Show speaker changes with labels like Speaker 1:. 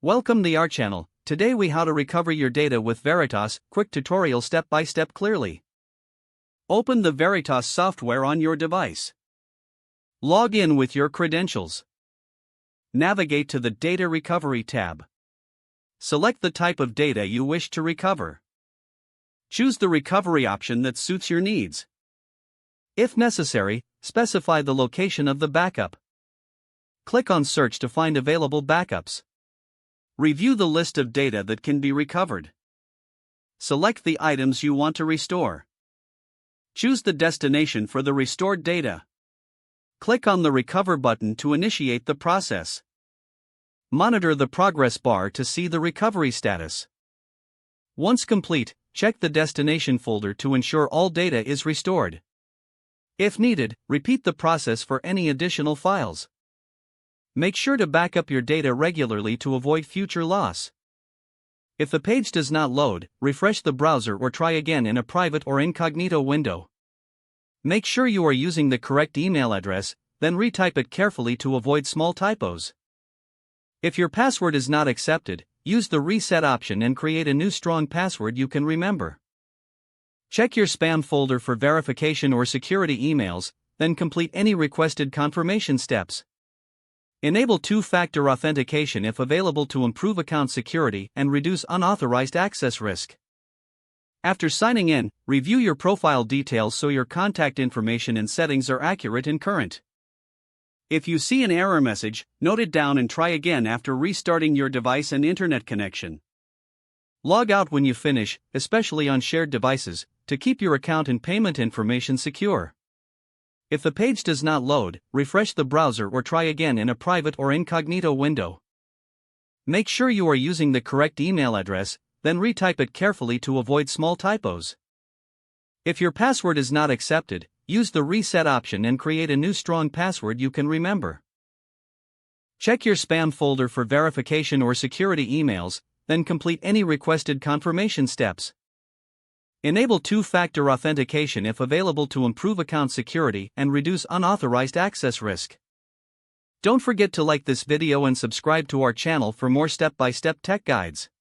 Speaker 1: Welcome to our channel. Today we how to recover your data with Veritas, quick tutorial step by step clearly. Open the Veritas software on your device. Log in with your credentials. Navigate to the Data Recovery tab. Select the type of data you wish to recover. Choose the recovery option that suits your needs. If necessary, specify the location of the backup. Click on Search to find available backups. Review the list of data that can be recovered. Select the items you want to restore. Choose the destination for the restored data. Click on the Recover button to initiate the process. Monitor the progress bar to see the recovery status. Once complete, check the destination folder to ensure all data is restored. If needed, repeat the process for any additional files. Make sure to back up your data regularly to avoid future loss. If the page does not load, refresh the browser or try again in a private or incognito window. Make sure you are using the correct email address, then retype it carefully to avoid small typos. If your password is not accepted, use the reset option and create a new strong password you can remember. Check your spam folder for verification or security emails, then complete any requested confirmation steps. Enable two-factor authentication if available to improve account security and reduce unauthorized access risk. After signing in, review your profile details so your contact information and settings are accurate and current. If you see an error message, note it down and try again after restarting your device and internet connection. Log out when you finish, especially on shared devices, to keep your account and payment information secure. If the page does not load, refresh the browser or try again in a private or incognito window. Make sure you are using the correct email address, then retype it carefully to avoid small typos. If your password is not accepted, use the reset option and create a new strong password you can remember. Check your spam folder for verification or security emails, then complete any requested confirmation steps. Enable two-factor authentication if available to improve account security and reduce unauthorized access risk. Don't forget to like this video and subscribe to our channel for more step-by-step tech guides.